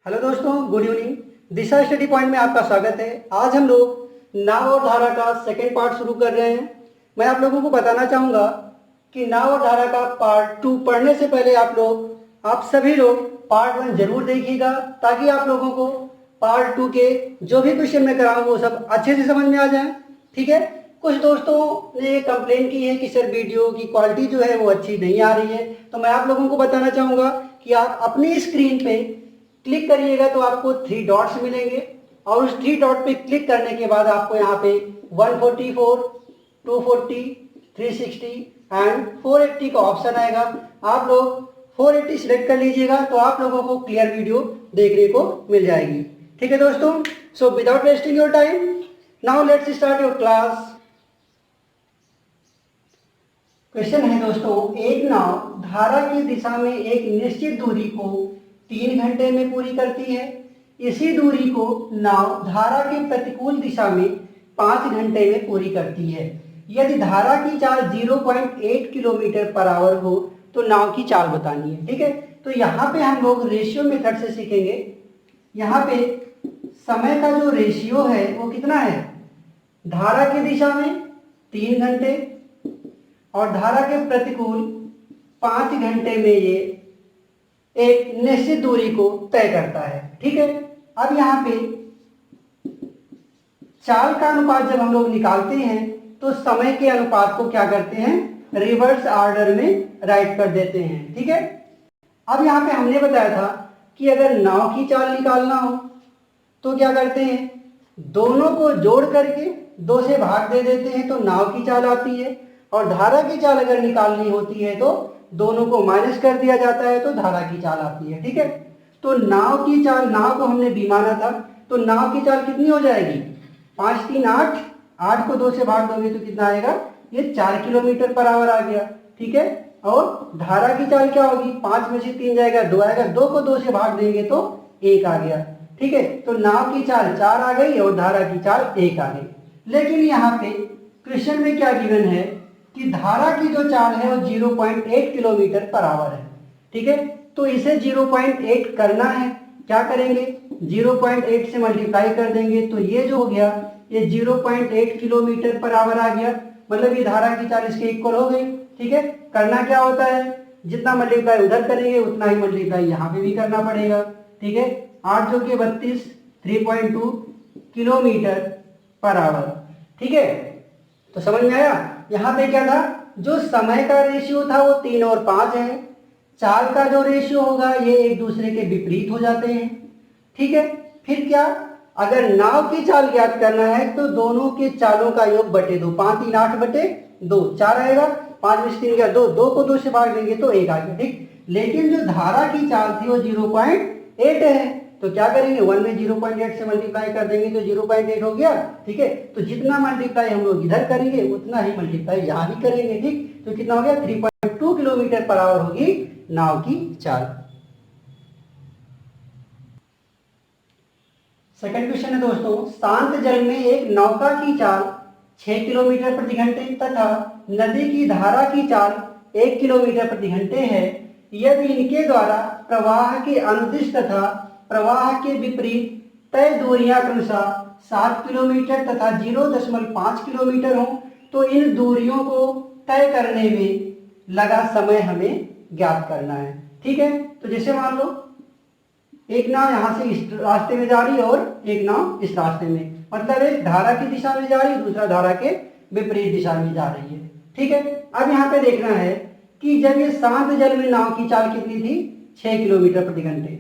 Hello दोस्तों, good evening. दिशा study point में आपका स्वागत है। आज हम लोग नाव और धारा का सेकेंड पार्ट शुरू कर रहे हैं। मैं आप लोगों को बताना चाहूँगा कि नाव और धारा का पार्ट 2 पढ़ने से पहले आप सभी लोग पार्ट 1 जरूर देखिएगा, ताकि आप लोगों को पार्ट 2 के जो भी क्वेश्चन मैं कराऊँ वो सब अच्छे से समझ में आ जाए। ठीक है। कुछ दोस्तों ने कंप्लेन की है कि सर वीडियो की क्वालिटी जो है वो अच्छी नहीं आ रही है, तो मैं आप लोगों को बताना चाहूँगा कि आप अपनी स्क्रीन पे क्लिक करिएगा तो आपको 3 डॉट्स मिलेंगे, और उस 3 डॉट पे क्लिक करने के बाद आपको यहाँ पे 144, 240, 360 एंड 480 का ऑप्शन आएगा। आप लोग 480 सिलेक्ट कर लीजिएगा तो आप लोगों को क्लियर वीडियो देखने को मिल जाएगी। ठीक है दोस्तों, so without wasting your time, now let's start your class. Question है दोस्तों, एक नाव धारा की दिशा में एक निश्चित दूरी को 3 घंटे में पूरी करती है। इसी दूरी को नाव धारा के प्रतिकूल दिशा में 5 घंटे में पूरी करती है। यदि धारा की चाल 0.8 किलोमीटर पर आवर हो तो नाव की चाल बतानी है। ठीक है, तो यहाँ पे हम लोग रेशियो मेथड से सीखेंगे। यहाँ पे समय का जो रेशियो है वो कितना है, धारा की दिशा में 3 घंटे और धारा के प्रतिकूल 5 घंटे में ये एक निश्चित दूरी को तय करता है। ठीक है, अब यहाँ पे चाल का अनुपात जब हम लोग निकालते हैं तो समय के अनुपात को क्या करते हैं, रिवर्स ऑर्डर में राइट कर देते हैं। ठीक है, अब यहाँ पे हमने बताया था कि अगर नाव की चाल निकालना हो तो क्या करते हैं, दोनों को जोड़ करके 2 से भाग दे देते हैं तो नाव की चाल आती है, और धारा की चाल अगर निकालनी होती है तो दोनों को माइनस कर दिया जाता है तो धारा की चाल आती है। ठीक है, तो नाव की चाल, नाव को हमने बी माना था, तो नाव की चाल कितनी हो जाएगी, 5 3 8, 8 को 2 से भाग दोगे तो कितना आएगा, ये 4 किलोमीटर पर आवर आ गया। ठीक है, और धारा की चाल क्या होगी, 5 में से 3 जाएगा 2 आएगा, 2 को 2 से भाग देंगे तो 1 आ गया। ठीक है, तो नाव की चाल 4 आ गई और धारा की चाल 1 आ गई। लेकिन यहाँ पे क्वेश्चन में क्या गिवन है कि धारा की जो चाल है वो 0.8 किलोमीटर पर आवर है। ठीक है, तो इसे 0.8 करना है, क्या करेंगे, 0.8 से मल्टीप्लाई कर देंगे तो ये जो हो गया ये 0.8 किलोमीटर पर आवर आ गया, मतलब ये धारा की चाल इसके इक्वल हो गई। ठीक है, करना क्या होता है, जितना मल्टीप्लाई उधर करेंगे उतना ही मल्टीप्लाई यहाँ पे भी करना पड़ेगा। ठीक है, 8 जो कि 32, 3.2 किलोमीटर पर आवर। ठीक है, तो समझ में आया। यहाँ पे क्या था, जो समय का रेशियो था वो 3 और 5 है, चाल का जो रेशियो होगा ये एक दूसरे के विपरीत हो जाते हैं। ठीक है, फिर क्या, अगर नाव की चाल ज्ञात करना है तो दोनों के चालों का योग बटे 2, 5 3 8 बटे 2, 4 आएगा, 5 में से 3 गया 2, 2 को 2 से भाग देंगे तो 1 आ गया। ठीक, लेकिन जो धारा की चाल थी वो 0.8 है, तो क्या करेंगे, 1 में 0.8 से मल्टीप्लाई कर देंगे तो 0.8 हो गया। ठीक है, तो जितना मल्टीप्लाई हम लोग इधर करेंगे उतना ही मल्टीप्लाई यहाँ भी करेंगे। ठीक, तो कितना हो गया, 3.2 किलोमीटर पर आवर होगी नाव की चाल। सेकंड क्वेश्चन है दोस्तों, शांत जल में एक नौका की चाल 6 किलोमीटर प्रति घंटे तथा नदी की धारा की चाल 1 किलोमीटर प्रति घंटे है। यदि इनके द्वारा प्रवाह के अनुदिश तथा प्रवाह के विपरीत तय दूरियां क्रमशः 7 किलोमीटर तथा 0.5 किलोमीटर हो तो इन दूरियों को तय करने में लगा समय हमें ज्ञात करना है। ठीक है, तो जैसे मान लो एक नाव यहाँ से इस रास्ते में जा रही है और एक नाव इस रास्ते में, मतलब एक धारा की दिशा में जा रही है, दूसरा धारा के विपरीत दिशा में जा रही है। ठीक है, अब यहाँ पे देखना है कि जब ये शांत जल में नाव की चाल कितनी थी, 6 किलोमीटर प्रति घंटे।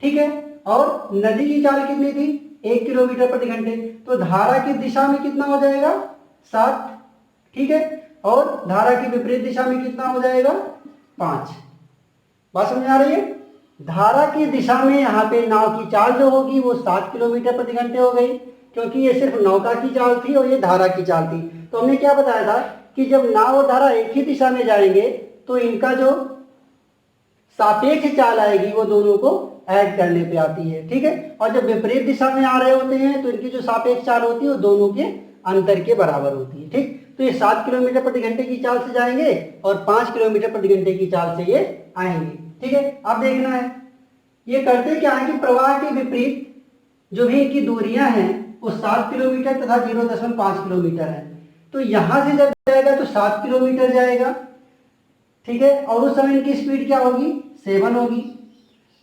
ठीक है, और नदी की चाल कितनी थी, 1 किलोमीटर प्रति घंटे, तो धारा की दिशा में कितना हो जाएगा, 7। ठीक है, और धारा की विपरीत दिशा में कितना हो जाएगा, 5। बात समझ आ रही है। धारा की दिशा में यहाँ पे नाव की चाल जो होगी वो 7 किलोमीटर प्रति घंटे हो गई, क्योंकि ये सिर्फ नौका की चाल थी और ये धारा की चाल थी। तो हमने क्या बताया था कि जब नाव और धारा एक ही दिशा में जाएंगे तो इनका जो सापेक्ष चाल आएगी वो दोनों को ऐड करने पे आती है। ठीक है, और जब विपरीत दिशा में आ रहे होते हैं तो इनकी जो सापेक्ष चाल होती है वो दोनों के अंतर के बराबर होती है। ठीक, तो ये 7 किलोमीटर प्रति घंटे की चाल से जाएंगे और 5 किलोमीटर प्रति घंटे की चाल से ये आएंगे। ठीक है, अब देखना है ये करते क्या है कि प्रवाह के विपरीत जो भी इनकी दूरियां हैं वो 7 किलोमीटर तथा 0.5 किलोमीटर है। तो यहां से जब जाएगा तो 7 किलोमीटर जाएगा, ठीक है, और उस समय इनकी स्पीड क्या होगी, 7 होगी।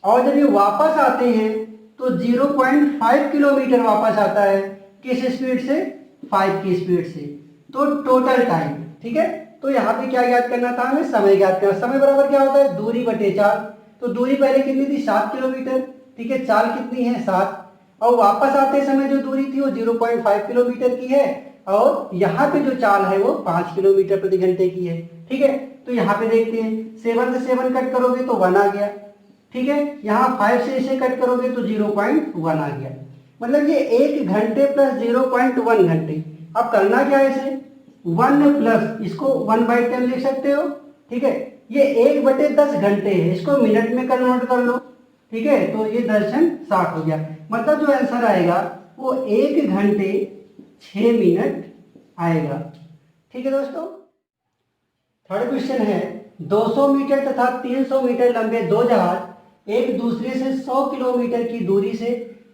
और जब ये वापस आते हैं तो 0.5 किलोमीटर वापस आता है, किस स्पीड से, 5 की स्पीड से। तो टोटल टाइम, ठीक है, तो यहाँ पे क्या ज्ञात करना था हमें, समय ज्ञात करना। समय बराबर क्या होता है, दूरी बटे चाल। तो दूरी पहले कितनी थी, 7 किलोमीटर, ठीक है, चाल कितनी है, 7, और वापस आते समय जो दूरी थी वो 0.5 किलोमीटर की है, और यहाँ पे जो चाल है वो 5 किलोमीटर प्रति घंटे की है, ठीक है। तो यहाँ पे देखते हैं 7 से 7 कट करोगे तो 1 आ गया, ठीक है, यहाँ 5 से इसे कट करोगे तो 0.1 आ गया। मतलब ये 1 घंटे प्लस 0.1 घंटे। अब करना क्या है इसे, 1 प्लस इसको 1/10 लिख सकते हो, ठीक है, ये 1/10 घंटे है, इसको मिनट में कन्वर्ट कर लो, ठीक है, तो ये 10×60 हो गया। मतलब जो आंसर आएगा वो 1 घंटे 6 मिनट आएगा, ठीक है दोस्तों। थर्ड क्वेश्चन है, 200 मीटर तथा 300 मीटर लंबे दो जहाज एक दूसरे से 100 किलोमीटर की दूरी से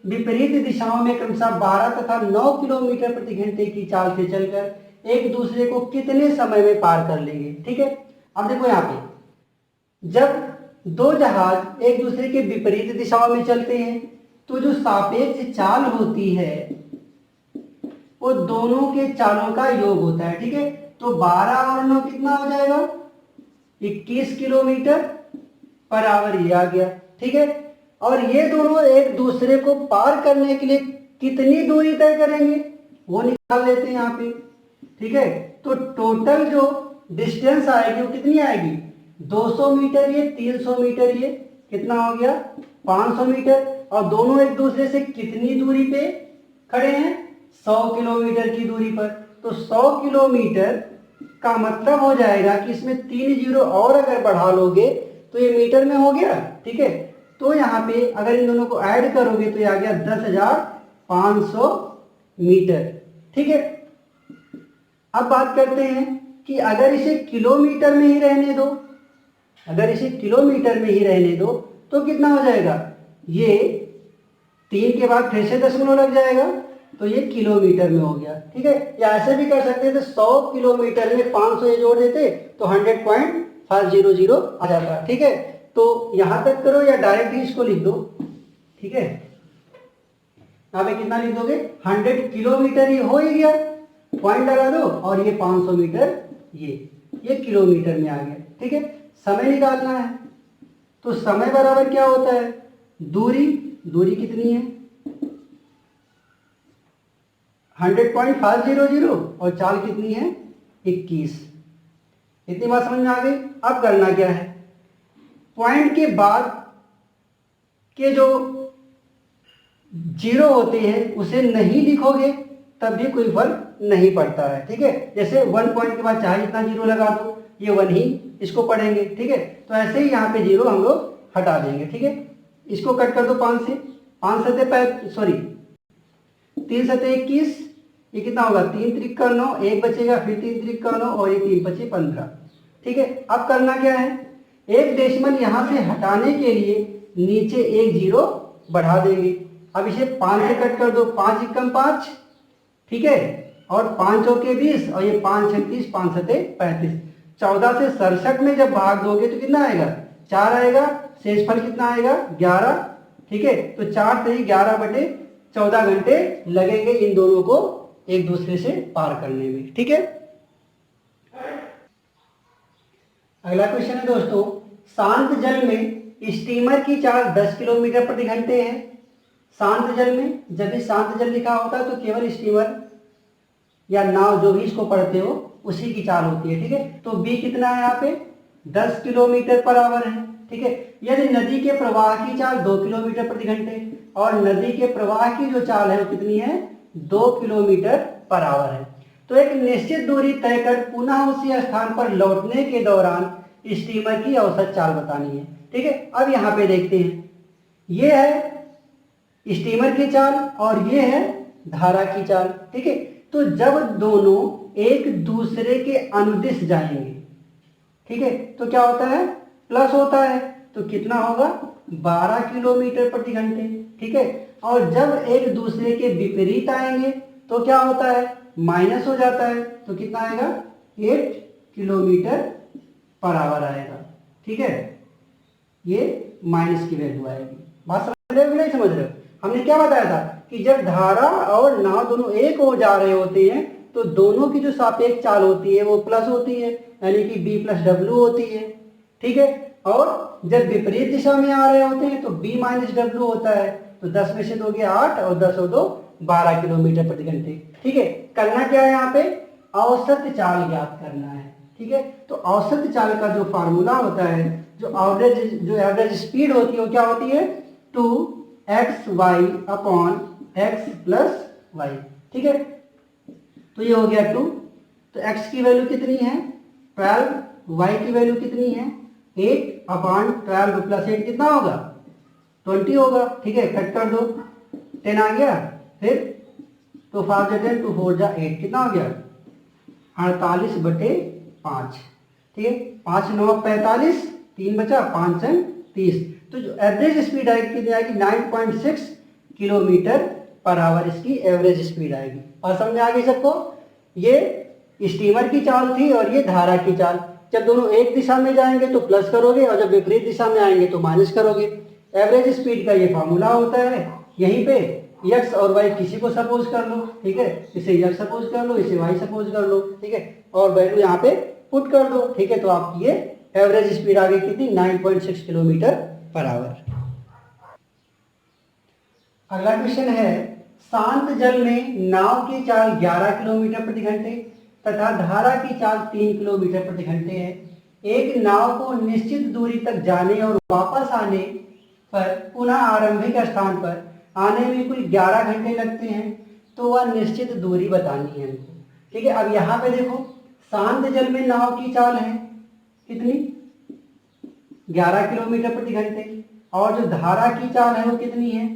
विपरीत दिशाओं में क्रमशः 12 तथा 9 किलोमीटर प्रति घंटे की चाल से चलकर एक दूसरे को कितने समय में पार कर लेंगे, ठीक है। अब देखो यहाँ पे जब दो जहाज एक दूसरे के विपरीत दिशाओं में चलते हैं तो जो सापेक्ष चाल होती है वो दोनों के चालों का योग होता है, ठीक है। तो 12 और 9 कितना हो जाएगा, 21 किलोमीटर पर आवर, ये आ गया, ठीक है। और ये दोनों एक दूसरे को पार करने के लिए कितनी दूरी तय करेंगे वो निकाल लेते हैं यहाँ पे, ठीक है। तो टोटल जो डिस्टेंस आएगी वो कितनी आएगी, 200 मीटर ये, 300 मीटर ये, कितना हो गया 500 मीटर। और दोनों एक दूसरे से कितनी दूरी पे खड़े हैं, 100 किलोमीटर की दूरी पर। तो 100 किलोमीटर का मतलब हो जाएगा कि इसमें 3 जीरो और अगर बढ़ा लोगे तो ये मीटर में हो गया, ठीक है। तो यहाँ पे अगर इन दोनों को ऐड करोगे तो ये आ गया 10,500 मीटर, ठीक है। अब बात करते हैं कि अगर इसे किलोमीटर में ही रहने दो, अगर इसे किलोमीटर में ही रहने दो तो कितना हो जाएगा, ये 3 के बाद फिर से दशमलव लग जाएगा तो ये किलोमीटर में हो गया, ठीक है। या ऐसे भी कर सकते थे, 100 किलोमीटर में 500 ये जोड़ देते तो 100.500 आ जाता, ठीक है। तो यहां तक करो या डायरेक्ट ही इसको लिख दो, ठीक है। यहाँ पे कितना लिख दोगे, 100 किलोमीटर ये हो ही गया, पॉइंट लगा दो, और ये 500 मीटर ये किलोमीटर में आ गया, ठीक है। समय निकालना है तो समय बराबर क्या होता है, दूरी, दूरी कितनी है 100.500 और चाल कितनी है 21। इतनी बात समझ में आ गई। अब करना क्या है, पॉइंट के बाद के जो जीरो होते हैं उसे नहीं लिखोगे तब भी कोई फर्क नहीं पड़ता है, ठीक है। जैसे 1 पॉइंट के बाद चाहे जितना जीरो लगा दो ये 1 ही इसको पढ़ेंगे, ठीक है। तो ऐसे ही यहाँ पे जीरो हम लोग हटा देंगे, ठीक है। इसको कट कर दो 5 से, 5 सते सॉरी 3 सते 21, ये कितना होगा 3 त्रिक 9, 1 बचेगा, फिर 3 त्रिक 9 और ये 3 बचे 15, ठीक है। अब करना क्या है, एक डेसिमल यहाँ से हटाने के लिए नीचे एक जीरो बढ़ा देंगे। अब इसे 5 से कट कर दो, 5 एकम 5, ठीक है, और 5 चौके 20 और ये 5 36, 5 सते 35। 14 से 67 में जब भाग दोगे तो कितना आएगा, 4 आएगा, शेषफल कितना आएगा 11, ठीक है। तो 4 से ही 11/14 घंटे लगेंगे इन दोनों को एक दूसरे से पार करने में, ठीक है। अगला क्वेश्चन है दोस्तों, शांत जल में स्टीमर की चाल 10 किलोमीटर प्रति घंटे है। शांत जल में, जब भी शांत जल लिखा होता है तो केवल स्टीमर या नाव जो भी इसको पढ़ते हो उसी की चाल होती है, ठीक है। तो बी कितना है यहाँ पे 10 किलोमीटर पर आवर है, ठीक है। यदि नदी के प्रवाह की चाल 2 किलोमीटर प्रति घंटे और नदी के प्रवाह की जो चाल है वो कितनी है 2 किलोमीटर पर आवर है, तो एक निश्चित दूरी तय कर पुनः उसी स्थान पर लौटने के दौरान स्टीमर की औसत चाल बतानी है, ठीक है। अब यहाँ पे देखते हैं, ये है स्टीमर की चाल और ये है धारा की चाल, ठीक है। तो जब दोनों एक दूसरे के अनुदिश जाएंगे, ठीक है, तो क्या होता है प्लस होता है, तो कितना होगा 12 किलोमीटर प्रति घंटे। ठीक है, और जब एक दूसरे के विपरीत आएंगे तो क्या होता है, माइनस हो जाता है, तो कितना आएगा 8 किलोमीटर पर आवर आएगा। ठीक है, ये माइनस की वैल्यू आएगी। बात समझ रहे हो कि नहीं समझ रहे हो? हमने क्या बताया था कि जब धारा और नाव दोनों एक हो जा रहे होते हैं तो दोनों की जो सापेक्ष चाल होती है वो प्लस होती है, यानी कि B + W होती है। ठीक है, और जब विपरीत दिशा में आ रहे होते हैं तो B - W होता है। तो 10 में से 2 गया 8 और 10 और 2 12 किलोमीटर प्रति घंटे। ठीक है, करना क्या है यहाँ पे, औसत चाल ज्ञात करना है। ठीक है, तो औसत चाल का जो फार्मूला होता है, जो एवरेज स्पीड होती है वो क्या होती है 2xy/x + y। ठीक है, तो ये हो गया 2, तो x की वैल्यू कितनी है 12, y की वैल्यू कितनी है 8/12 + 8 कितना होगा 20 होगा। ठीक है, कट कर दो, 10 आ गया, फिर 2 5 10 2 4 8 कितना हो गया 48/5। ठीक है, 5 9 45, 3 बचा, 5 से 30। तो जो एवरेज स्पीड आएगी कितनी आएगी 9.6 किलोमीटर पर आवर इसकी एवरेज स्पीड आएगी। और समझ आ गई सबको? ये स्टीमर की चाल थी और ये धारा की चाल। जब दोनों एक दिशा में जाएंगे तो प्लस करोगे और जब विपरीत दिशा में आएंगे तो माइनस करोगे। एवरेज स्पीड का ये फार्मूला होता है। यहीं पे x और y किसी को सपोज कर लो। ठीक है, इसे x सपोज कर लो, इसे y सपोज कर लो। ठीक है, और वैल्यू यहाँ पे पुट कर दो। ठीक है, तो आपकी ये एवरेज स्पीड आ गई कितनी 9.6 किलोमीटर पर आवर। अगला क्वेश्चन है, शांत जल में नाव की चाल 11 किलोमीटर प्रति घंटे तथा धारा की चाल 3 किलोमीटर प्रति घंटे है। एक नाव को निश्चित दूरी तक जाने और वापस आने पर पुनः आरंभिक स्थान पर आने में कुल 11 घंटे लगते हैं, तो वह निश्चित दूरी बतानी है हमको। ठीक है, अब यहाँ पे देखो शांत जल में नाव की चाल है कितनी 11 किलोमीटर प्रति घंटे, और जो धारा की चाल है वो कितनी है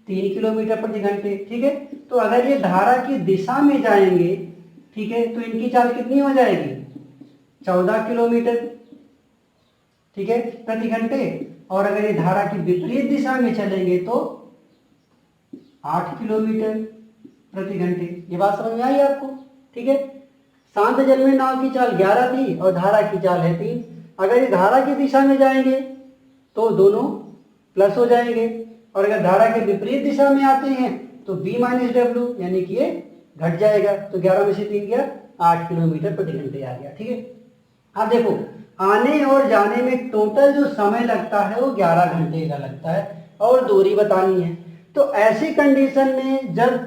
3 किलोमीटर प्रति घंटे। ठीक है, तो अगर ये धारा की दिशा में जाएंगे, ठीक है, तो इनकी चाल कितनी हो जाएगी 14 किलोमीटर, ठीक है, प्रति घंटे। और अगर ये धारा की विपरीत दिशा में चलेंगे तो 8 किलोमीटर प्रति घंटे। ये बात समझ में आई आपको? ठीक है, शांत जल में नाव की चाल 11 थी और धारा की चाल है 3। अगर ये धारा की दिशा में जाएंगे तो दोनों प्लस हो जाएंगे, और अगर धारा के विपरीत दिशा में आते हैं तो B - W यानी कि ये घट जाएगा। तो 11 में से 3 गया 8 किलोमीटर प्रति घंटे आ गया। ठीक है, अब देखो आने और जाने में टोटल जो समय लगता है वो 11 घंटे का लगता है और दूरी बतानी है। तो ऐसी कंडीशन में जब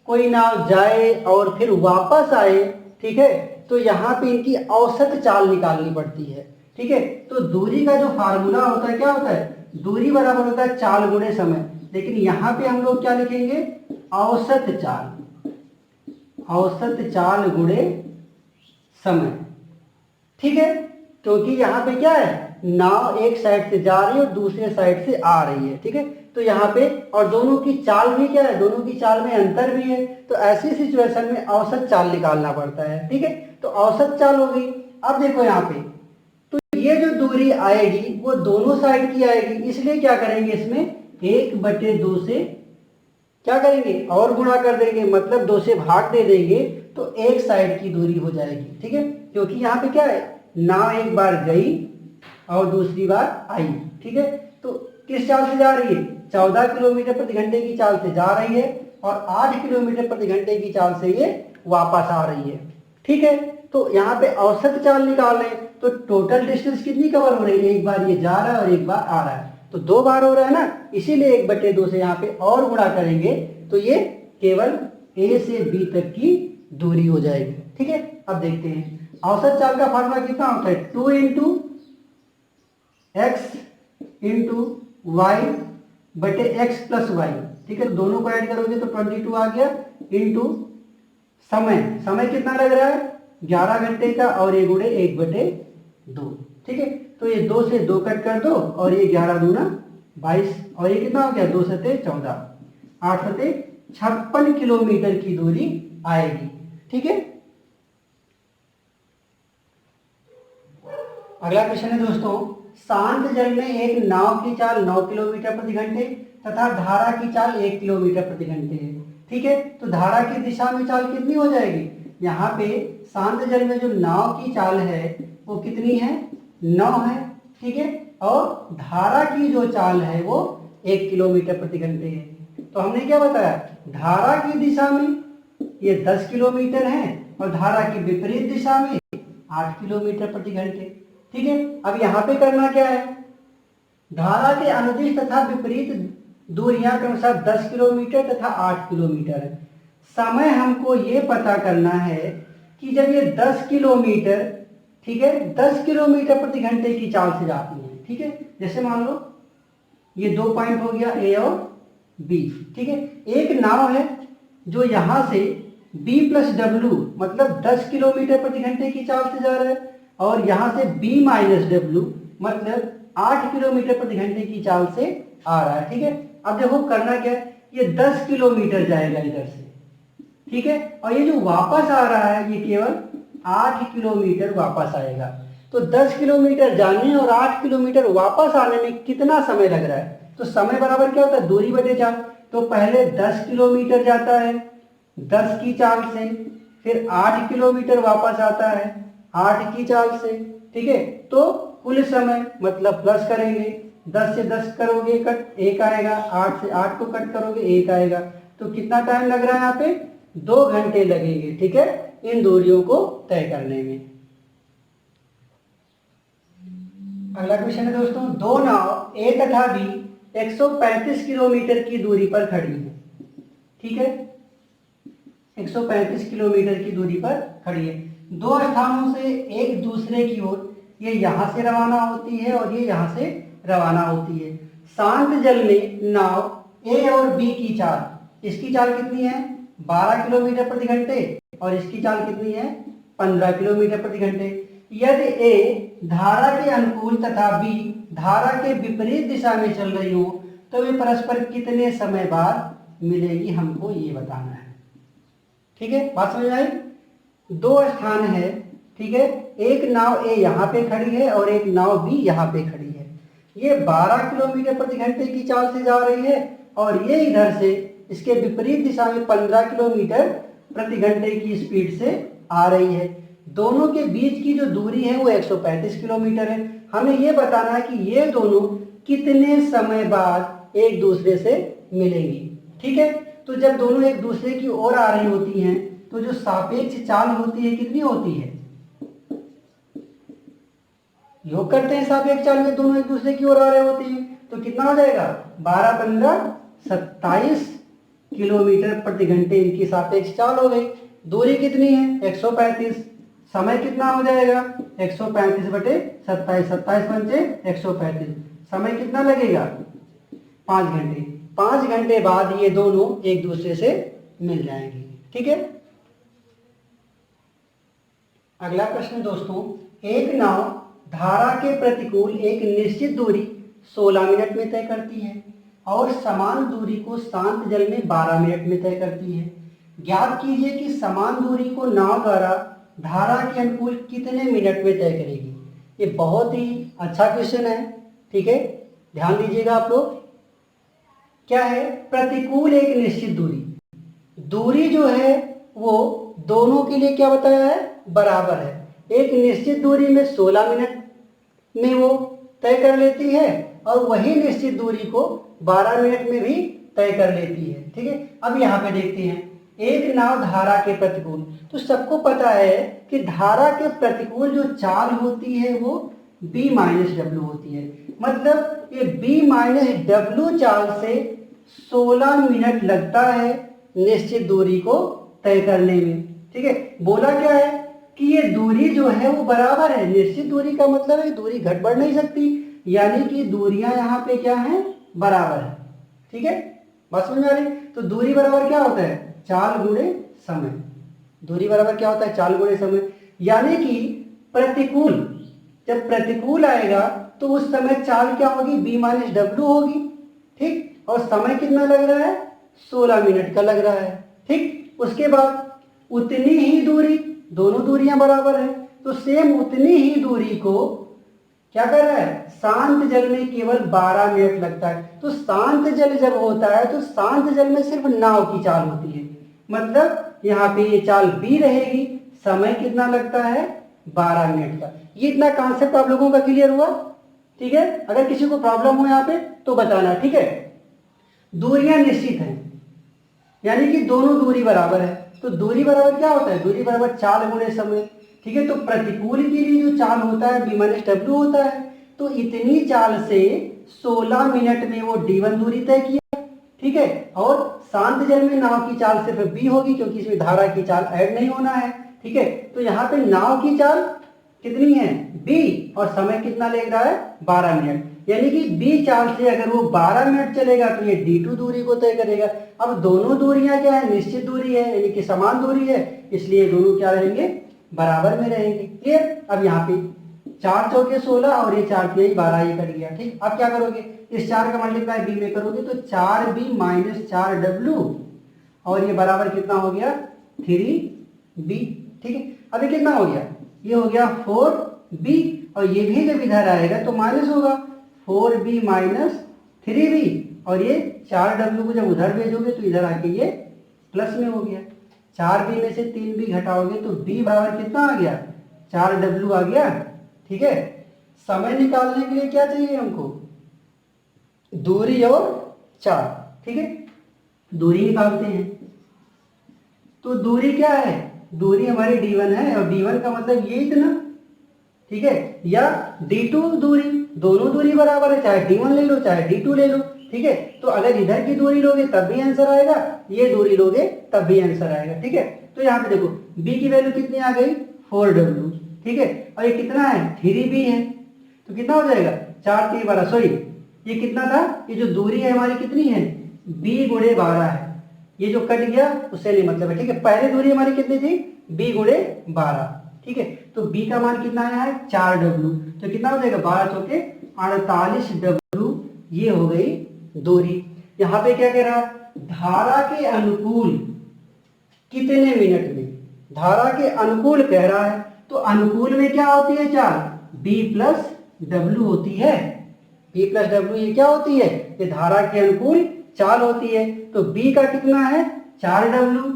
कोई नाव जाए और फिर वापस आए, ठीक है, तो यहाँ पे इनकी औसत चाल निकालनी पड़ती है। ठीक है, तो दूरी का जो फार्मूला होता है क्या होता है, दूरी बराबर होता है चाल गुणे समय। लेकिन यहाँ पे हम लोग क्या लिखेंगे औसत चाल, औसत चाल गुणे समय। ठीक है, क्योंकि यहाँ पे क्या है नाव एक साइड से जा रही है और दूसरे साइड से आ रही है। ठीक है, तो यहाँ पे और दोनों की चाल भी क्या है, दोनों की चाल में अंतर भी है। तो ऐसी सिचुएशन में औसत चाल निकालना पड़ता है। ठीक है, तो औसत चाल हो गई। अब देखो यहाँ पे तो ये जो दूरी आएगी वो दोनों साइड की आएगी, इसलिए क्या करेंगे इसमें 1/2 से क्या करेंगे और गुणा कर देंगे, मतलब 2 से भाग दे देंगे तो एक साइड की दूरी हो जाएगी। ठीक है, क्योंकि यहाँ पे क्या है नाव एक बार गई और दूसरी बार आई। ठीक है, तो किस चाल से जा रही है 14 किलोमीटर प्रति घंटे की चाल से जा रही है और 8 किलोमीटर प्रति घंटे की चाल से ये वापस आ रही है। ठीक है, तो यहाँ पे औसत चाल निकाल रहे हैं तो टोटल डिस्टेंस कितनी कवर हो रही है, एक बार ये जा रहा है और एक बार आ रहा है, तो 2 बार हो रहा है ना, इसीलिए 1/2 से यहाँ पे और गुणा करेंगे तो ये केवल A से B तक की दूरी हो जाएगी। ठीक है, अब देखते हैं औसत चाल का फार्मूला कितना होता है 2 × x × y/x + y। ठीक है, तो दोनों को ऐड करोगे तो 22 आ गया इंटू समय। समय कितना लग रहा है 11 घंटे का और ये गुणे 1/2। ठीक है, तो ये 2 से 2 कट कर दो और ये 11 दूना 22 और ये कितना हो गया 2 सते 14, 8 सते 56 किलोमीटर की दूरी आएगी। ठीक है, अगला क्वेश्चन है दोस्तों, शांत जल में एक नाव की चाल 9 किलोमीटर प्रति घंटे तथा धारा की चाल 1 किलोमीटर प्रति घंटे है। ठीक है, तो धारा की दिशा में चाल कितनी हो जाएगी? यहाँ पे शांत जल में जो नाव की चाल है वो कितनी है? 9 है। ठीक है, और धारा की जो चाल है वो 1 किलोमीटर प्रति घंटे है। तो हमने क्या बताया? धारा की दिशा में ये 10 किलोमीटर है और धारा की विपरीत दिशा में 8 किलोमीटर प्रति घंटे। ठीक है, अब यहाँ पे करना क्या है? धारा के अनुदिश तथा विपरीत दूरियां के अनुसार 10 किलोमीटर तथा 8 किलोमीटर है। समय हमको ये पता करना है कि जब ये 10 किलोमीटर, ठीक है, 10 किलोमीटर प्रति घंटे की चाल से जाती है। ठीक है, जैसे मान लो ये 2 पॉइंट हो गया ए और बी। ठीक है, एक नाव है जो यहां से b प्लस डब्ल्यू मतलब 10 किलोमीटर प्रति घंटे की चाल से जा रहा है और यहां से b माइनस डब्ल्यू मतलब 8 किलोमीटर प्रति घंटे की चाल से आ रहा है। ठीक है, अब देखो करना क्या है, ये 10 किलोमीटर जाएगा इधर से। ठीक है, और ये जो वापस आ रहा है ये केवल 8 किलोमीटर वापस आएगा। तो 10 किलोमीटर जाने और 8 किलोमीटर वापस आने में कितना समय लग रहा है? तो समय बराबर क्या होता है? दूरी बटे चाल। तो पहले 10 किलोमीटर जाता है 10 की चाल से, फिर 8 किलोमीटर वापस आता है 8 की चाल से। ठीक है, तो कुल समय मतलब प्लस करेंगे, 10 से 10 करोगे कट 1 आएगा, 8 से 8 को कट करोगे 1 आएगा। तो कितना टाइम लग रहा है? यहाँ पे 2 घंटे लगेंगे। ठीक है, इन दूरियों को तय करने में। अगला क्वेश्चन है दोस्तों, दो नाव ए तथा बी 135 किलोमीटर की दूरी पर खड़ी है। ठीक है, 135 किलोमीटर की दूरी पर खड़ी है। दो स्थानों से एक दूसरे की ओर, ये यहां से रवाना होती है और ये यहां से रवाना होती है। शांत जल में नाव ए और बी की चाल, इसकी चाल कितनी है? 12 किलोमीटर प्रति घंटे और इसकी चाल कितनी है? 15 किलोमीटर प्रति घंटे। यदि ए धारा के अनुकूल तथा बी धारा के विपरीत दिशा में चल रही हो तो वे परस्पर कितने समय बाद मिलेगी, हमको ये बताना है। ठीक है, बात समझ आई? दो स्थान है। ठीक है, एक नाव ए यहाँ पे खड़ी है और एक नाव बी यहाँ पे खड़ी है। ये 12 किलोमीटर प्रति घंटे की चाल से जा रही है और ये इधर से इसके विपरीत दिशा में 15 किलोमीटर प्रति घंटे की स्पीड से आ रही है। दोनों के बीच की जो दूरी है वो 135 किलोमीटर है। हमें ये बताना है कि ये दोनों कितने समय बाद एक दूसरे से मिलेंगी। ठीक है, तो जब दोनों एक दूसरे की ओर आ रही होती हैं तो जो सापेक्ष चाल होती है कितनी होती है? योग करते हैं सापेक्ष चाल में, दोनों एक दूसरे की ओर आ रहे होते हैं तो कितना हो जाएगा? 12 15 27 किलोमीटर प्रति घंटे इनकी सापेक्ष चाल हो गई। दूरी कितनी है? 135। समय कितना हो जाएगा? 135 बटे 27, 27 पंचे 135। समय कितना लगेगा? 5 घंटे। 5 घंटे बाद ये दोनों एक दूसरे से मिल जाएंगे। ठीक है, अगला प्रश्न दोस्तों, एक नाव धारा के प्रतिकूल एक निश्चित दूरी 16 मिनट में तय करती है और समान दूरी को शांत जल में 12 मिनट में तय करती है। ज्ञात कीजिए कि समान दूरी को नाव द्वारा धारा के अनुकूल कितने मिनट में तय करेगी। ये बहुत ही अच्छा क्वेश्चन है। ठीक है, ध्यान दीजिएगा आप लोग। क्या है? प्रतिकूल एक निश्चित दूरी, दूरी जो है वो दोनों के लिए क्या बताया है? बराबर है। एक निश्चित दूरी में 16 मिनट में वो तय कर लेती है और वही निश्चित दूरी को 12 मिनट में भी तय कर लेती है। ठीक है, अब यहाँ पे देखते हैं, एक नाव धारा के प्रतिकूल, तो सबको पता है कि धारा के प्रतिकूल जो चाल होती है वो b माइनस डब्ल्यू होती है। मतलब ये b माइनस डब्ल्यू चाल से 16 मिनट लगता है निश्चित दूरी को तय करने में। ठीक है, बोला क्या है कि ये दूरी जो है वो बराबर है। निश्चित दूरी का मतलब है दूरी घट बढ़ नहीं सकती, यानी कि दूरियां यहाँ पे क्या है? बराबर है। ठीक है, बात समझ में आ रही? तो दूरी बराबर क्या होता है? चाल गुणे समय। दूरी बराबर क्या होता है? चाल गुणे समय। यानी कि प्रतिकूल, जब प्रतिकूल आएगा तो उस समय चाल क्या होगी? b माइनस डब्ल्यू होगी। ठीक, और समय कितना लग रहा है? 16 मिनट का लग रहा है। ठीक, उसके बाद उतनी ही दूरी, दोनों दूरियां बराबर है तो सेम उतनी ही दूरी को क्या कर रहा है, शांत जल में केवल 12 मिनट लगता है। तो शांत जल जब होता है तो शांत जल में सिर्फ नाव की चाल होती है, मतलब यहाँ पे ये चाल बी रहेगी, समय कितना लगता है, 12 मिनट का। ये इतना कॉन्सेप्ट आप लोगों का क्लियर हुआ? ठीक है, अगर किसी को प्रॉब्लम हो यहाँ पे तो बताना। ठीक है, दूरियां निश्चित हैं, यानी कि दोनों दूरी बराबर है। तो दूरी बराबर क्या होता है, दूरी बराबर चाल गुणे समय। ठीक है, तो प्रतिकूल के लिए जो चाल होता है b माइनस डब्ल्यू होता है। तो इतनी चाल से 16 मिनट में वो d1 दूरी तय किया। ठीक है, और शांत जल में नाव की चाल सिर्फ b होगी, क्योंकि इसमें धारा की चाल ऐड नहीं होना है। ठीक है, तो यहाँ पे नाव की चाल कितनी है, b, और समय कितना ले रहा है, 12 मिनट। यानी कि b चाल से अगर वो 12 मिनट चलेगा तो ये d2 दूरी को तय करेगा। अब दोनों दूरियां क्या है, निश्चित दूरी है, यानी कि समान दूरी है, इसलिए दोनों क्या रहेंगे, बराबर में रहेंगे। क्लियर? अब यहाँ पे 4 चौके 16 और ये 4 तिहाई 12 ये कट गया। ठीक, अब क्या करोगे, इस 4 का मल्टीप्लाई b में करोगे तो 4b माइनस 4w, और ये बराबर कितना हो गया, 3b। ठीक है, अभी कितना हो गया, ये हो गया 4b, और ये भी जब इधर आएगा तो माइनस होगा, 4b माइनस 3b, और ये 4w को जब उधर भेजोगे तो इधर आके ये प्लस में हो गया। 4b में से 3b घटाओगे तो b बराबर कितना आ गया, 4w आ गया। ठीक है, समय निकालने के लिए क्या चाहिए हमको, दूरी और चाल। ठीक है, दूरी निकालते हैं, तो दूरी क्या है, दूरी हमारी d1 है, और d1 का मतलब ये इतना। ठीक है, या d2 दूरी, दोनों दूरी बराबर है, चाहे d1 ले लो चाहे d2 ले लो। ठीक है, तो अगर इधर की दूरी लोगे तब भी आंसर आएगा, ये दूरी लोगे तब भी आंसर आएगा। ठीक है, तो यहाँ पे देखो b की वैल्यू कितनी आ गई, 4w। ठीक है, और ये कितना है, 3b है, तो कितना हो जाएगा, 4 3 12, सॉरी ये कितना था, ये जो दूरी है हमारी कितनी है, b गुणे 12 है, ये जो कट गया उससे नहीं मतलब है। ठीक है, पहले दूरी हमारी कितनी थी, b गुणे 12। ठीक है, तो b का मान कितना आया है, 4w, तो कितना हो जाएगा, 12 चौके 48w, ये हो गई दूरी। यहाँ पे क्या कह रहा है, धारा के अनुकूल कितने मिनट में, धारा के अनुकूल कह रहा है, तो अनुकूल में क्या होती है चाल, b प्लस डब्ल्यू होती है। b प्लस डब्ल्यू ये क्या होती है, ये धारा के अनुकूल चाल होती है। तो b का कितना है, 4w।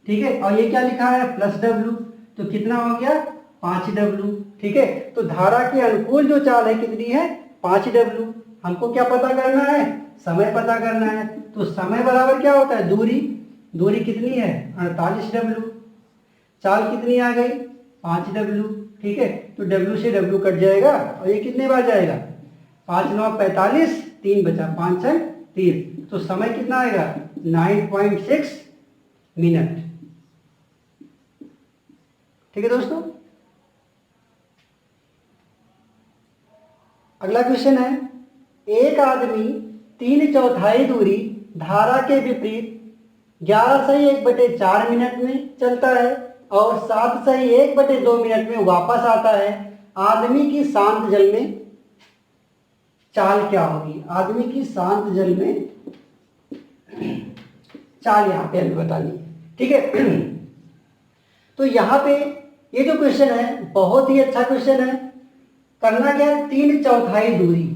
ठीक है, और ये क्या लिखा है, प्लस w, तो कितना हो गया, 5w। ठीक है, तो धारा के अनुकूल जो चाल है कितनी है, 5w। हमको क्या पता करना है, समय पता करना है। तो समय बराबर क्या होता है, दूरी, दूरी कितनी है, 48w, चाल कितनी आ गई, 5w। ठीक है, तो w से w कट जाएगा, और ये कितने बार जाएगा, 5 9 45, 3 बचा, 5 6 3, तो समय कितना आएगा, 9.6 मिनट। ठीक है दोस्तों, अगला क्वेश्चन है, एक आदमी 3/4 दूरी धारा के विपरीत 11/1/4 मिनट में चलता है और 7/1/2 मिनट में वापस आता है। आदमी की शांत जल में चाल क्या होगी, आदमी की शांत जल में चाल यहाँ पे हमें बतानी है। ठीक है, तो यहाँ पे ये जो क्वेश्चन है बहुत ही अच्छा क्वेश्चन है। करना क्या है, 3/4 दूरी,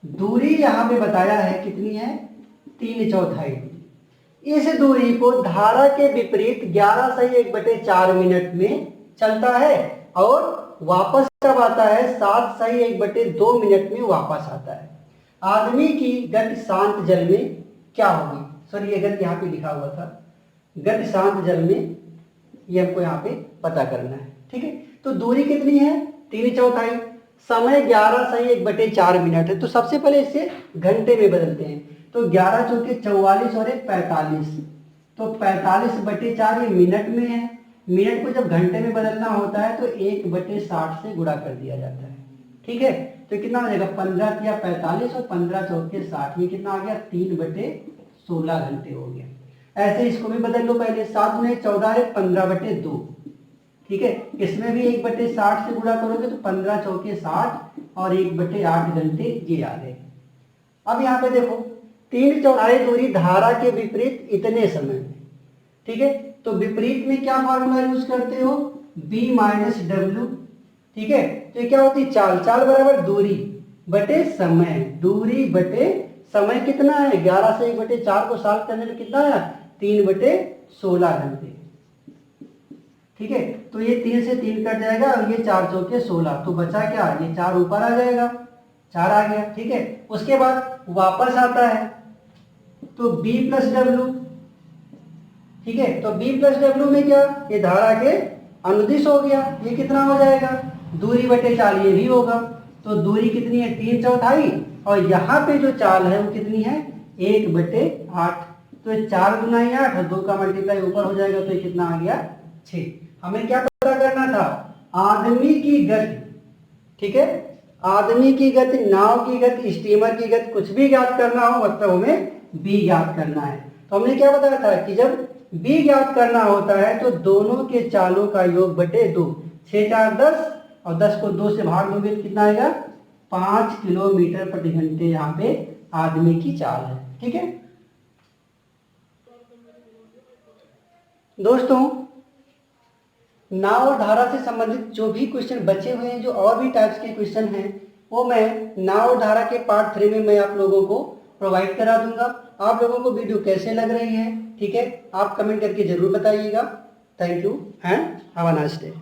दूरी यहाँ पे बताया है कितनी है, 3/4। इस दूरी को धारा के विपरीत 11/1/4 मिनट में चलता है और वापस कब आता है, 7/1/2 मिनट में वापस आता है। आदमी की गति शांत जल में क्या होगी, सॉरी ये गति यहाँ पे लिखा हुआ था, गति शांत जल में, ये हमको यहाँ पे पता करना है। ठीक है, तो दूरी कितनी है, 3/4, समय 11/1/4 मिनट है। तो सबसे पहले इसे घंटे में बदलते हैं, तो 11 चौके 44 और 45, तो 45/4 ये मिनट में है। मिनट को जब घंटे में बदलना होता है तो 1/60 से गुणा कर दिया जाता है। ठीक है, तो कितना हो जाएगा, 15 तिया 45 और 15 चौके 60, ये कितना आ गया, 3/16 घंटे हो गया। ऐसे इसको भी बदल लो, पहले 7 में 14 है, 15/2। ठीक है, इसमें भी 1/60 से गुणा करोगे तो 15 चौके 60 और 1/8 घंटे ये आ गए। अब यहाँ पे देखो 3/4 दूरी धारा के विपरीत इतने समय में। ठीक है, तो विपरीत में क्या फॉर्मूला यूज करते हो, b माइनस डब्ल्यू ठीक है। तो ये क्या होती है, चाल, चाल बराबर दूरी बटे समय, दूरी बटे समय कितना है, 11 से 1/4 को साल करने में कितना आया, 3/16 घंटे। ठीक है, तो ये 3 से 3 कट जाएगा और ये 4 चौके 16, तो बचा क्या, ये 4 ऊपर आ जाएगा, 4 आ गया। ठीक है, उसके बाद वापस आता है तो B प्लस डब्ल्यू। ठीक है, तो B प्लस डब्ल्यू में क्या, ये धारा के अनुदिश हो गया, ये कितना हो जाएगा, दूरी बटे चाल, ये भी होगा। तो दूरी कितनी है, 3/4, और यहाँ पे जो चाल है वो कितनी है, 1/8। तो 4 गुना 8 और 2 का मल्टीप्लाई ऊपर हो जाएगा, तो ये कितना आ गया, 6। हमें क्या पता करना था, आदमी की गति। ठीक है, आदमी की गति, नाव की गति, स्टीमर की गति, कुछ भी ज्ञात करना हो मतलब हमें बी ज्ञात करना है। तो हमने क्या बताया था कि जब बी ज्ञात करना होता है तो दोनों के चालों का योग बटे 2, 6 4 10, और 10 को 2 से भाग दोगे तो कितना आएगा, 5 किलोमीटर प्रति घंटे यहाँ पे आदमी की चाल है। ठीक है दोस्तों, नाव और धारा से संबंधित जो भी क्वेश्चन बचे हुए हैं, जो और भी टाइप्स के क्वेश्चन हैं, वो मैं नाव और धारा के पार्ट 3 में मैं आप लोगों को प्रोवाइड करा दूंगा। आप लोगों को वीडियो कैसे लग रही है, ठीक है, आप कमेंट करके जरूर बताइएगा। Thank you and have a nice day.